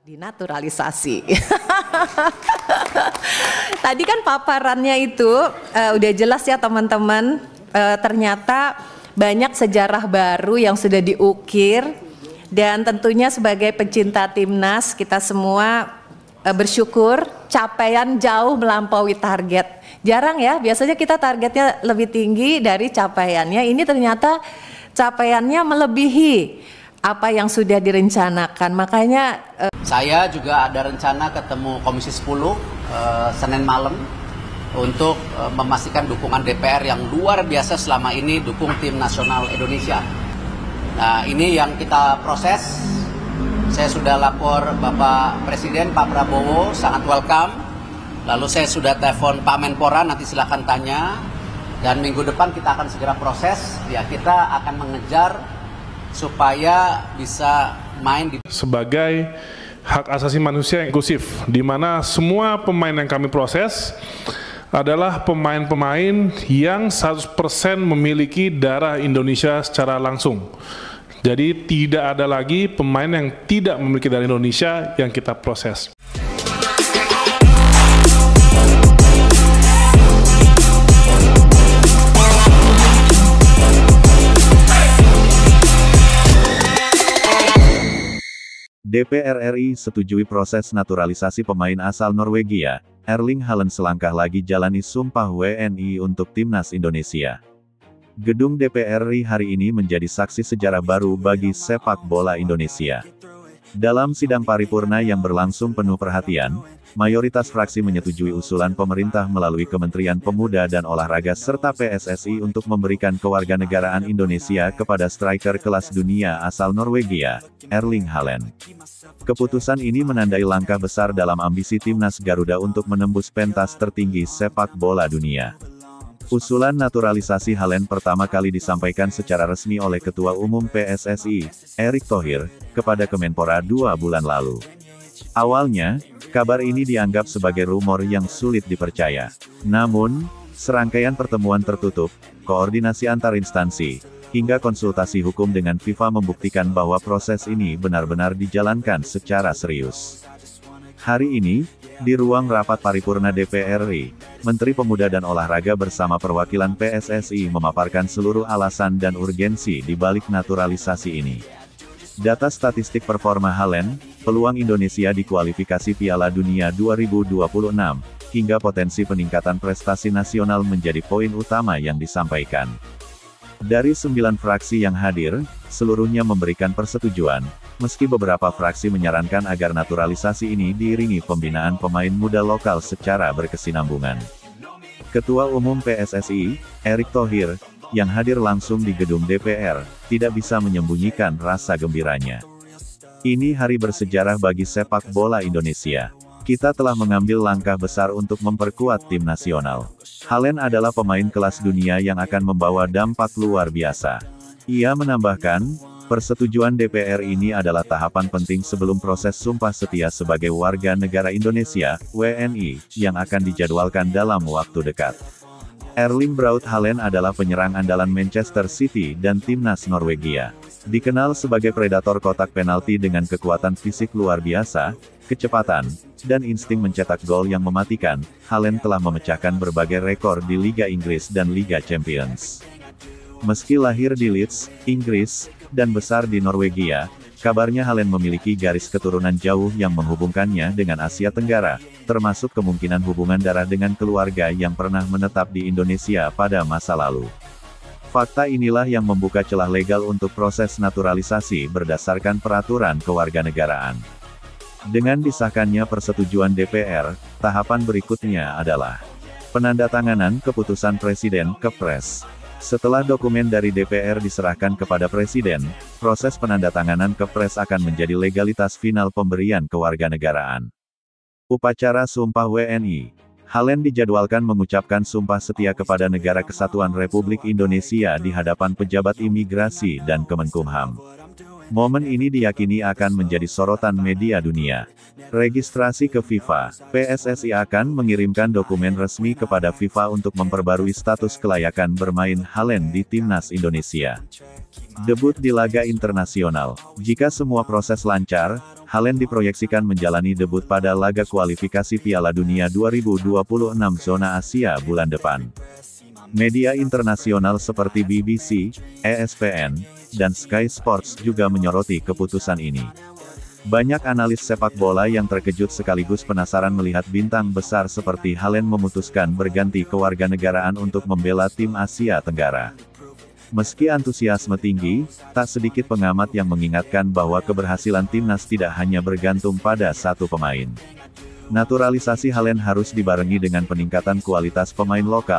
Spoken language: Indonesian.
Dinaturalisasi. Tadi kan paparannya itu udah jelas ya teman-teman, ternyata banyak sejarah baru yang sudah diukir dan tentunya sebagai pecinta timnas kita semua bersyukur capaian jauh melampaui target. Jarang ya, biasanya kita targetnya lebih tinggi dari capaiannya. Ini ternyata capaiannya melebihi apa yang sudah direncanakan. Makanya saya juga ada rencana ketemu Komisi 10 Senin malam untuk memastikan dukungan DPR yang luar biasa selama ini dukung tim nasional Indonesia. Nah, ini yang kita proses. Saya sudah lapor Bapak Presiden, Pak Prabowo, sangat welcome. Lalu saya sudah telepon Pak Menpora, nanti silahkan tanya. Dan minggu depan kita akan segera proses. Ya, kita akan mengejar supaya bisa main di sebagai hak asasi manusia yang inklusif, di mana semua pemain yang kami proses adalah pemain-pemain yang 100% memiliki darah Indonesia secara langsung. Jadi tidak ada lagi pemain yang tidak memiliki darah Indonesia yang kita proses. DPR RI setujui proses naturalisasi pemain asal Norwegia, Erling Haaland selangkah lagi jalani sumpah WNI untuk timnas Indonesia. Gedung DPR RI hari ini menjadi saksi sejarah baru bagi sepak bola Indonesia. Dalam sidang paripurna yang berlangsung penuh perhatian, mayoritas fraksi menyetujui usulan pemerintah melalui Kementerian Pemuda dan Olahraga serta PSSI untuk memberikan kewarganegaraan Indonesia kepada striker kelas dunia asal Norwegia, Erling Haaland. Keputusan ini menandai langkah besar dalam ambisi timnas Garuda untuk menembus pentas tertinggi sepak bola dunia. Usulan naturalisasi Haaland pertama kali disampaikan secara resmi oleh Ketua Umum PSSI, Erick Thohir, kepada Kemenpora 2 bulan lalu. Awalnya, kabar ini dianggap sebagai rumor yang sulit dipercaya. Namun, serangkaian pertemuan tertutup, koordinasi antar instansi, hingga konsultasi hukum dengan FIFA membuktikan bahwa proses ini benar-benar dijalankan secara serius. Hari ini, di ruang rapat paripurna DPR RI, Menteri Pemuda dan Olahraga bersama perwakilan PSSI memaparkan seluruh alasan dan urgensi di balik naturalisasi ini. Data statistik performa Haaland, peluang Indonesia di kualifikasi Piala Dunia 2026, hingga potensi peningkatan prestasi nasional menjadi poin utama yang disampaikan. Dari 9 fraksi yang hadir, seluruhnya memberikan persetujuan, meski beberapa fraksi menyarankan agar naturalisasi ini diiringi pembinaan pemain muda lokal secara berkesinambungan. Ketua Umum PSSI, Erick Thohir, yang hadir langsung di gedung DPR, tidak bisa menyembunyikan rasa gembiranya. Ini hari bersejarah bagi sepak bola Indonesia. Kita telah mengambil langkah besar untuk memperkuat tim nasional. Haaland adalah pemain kelas dunia yang akan membawa dampak luar biasa. Ia menambahkan, persetujuan DPR ini adalah tahapan penting sebelum proses sumpah setia sebagai warga negara Indonesia, WNI, yang akan dijadwalkan dalam waktu dekat. Erling Braut Haaland adalah penyerang andalan Manchester City dan timnas Norwegia. Dikenal sebagai predator kotak penalti dengan kekuatan fisik luar biasa, kecepatan, dan insting mencetak gol yang mematikan, Haaland telah memecahkan berbagai rekor di Liga Inggris dan Liga Champions. Meski lahir di Leeds, Inggris, dan besar di Norwegia, kabarnya Haaland memiliki garis keturunan jauh yang menghubungkannya dengan Asia Tenggara, termasuk kemungkinan hubungan darah dengan keluarga yang pernah menetap di Indonesia pada masa lalu. Fakta inilah yang membuka celah legal untuk proses naturalisasi berdasarkan peraturan kewarganegaraan. Dengan disahkannya persetujuan DPR, tahapan berikutnya adalah penandatanganan keputusan Presiden Kepres. Setelah dokumen dari DPR diserahkan kepada Presiden, proses penandatanganan Kepres akan menjadi legalitas final pemberian kewarganegaraan. Upacara Sumpah WNI. Haaland dijadwalkan mengucapkan sumpah setia kepada Negara Kesatuan Republik Indonesia di hadapan pejabat imigrasi dan Kemenkumham. Momen ini diyakini akan menjadi sorotan media dunia. Registrasi ke FIFA, PSSI akan mengirimkan dokumen resmi kepada FIFA untuk memperbarui status kelayakan bermain Haaland di Timnas Indonesia. Debut di laga internasional. Jika semua proses lancar, Haaland diproyeksikan menjalani debut pada laga kualifikasi Piala Dunia 2026 zona Asia bulan depan. Media internasional seperti BBC, ESPN, dan Sky Sports juga menyoroti keputusan ini. Banyak analis sepak bola yang terkejut sekaligus penasaran melihat bintang besar seperti Haaland memutuskan berganti kewarganegaraan untuk membela tim Asia Tenggara. Meski antusiasme tinggi, tak sedikit pengamat yang mengingatkan bahwa keberhasilan timnas tidak hanya bergantung pada satu pemain. Naturalisasi Haaland harus dibarengi dengan peningkatan kualitas pemain lokal.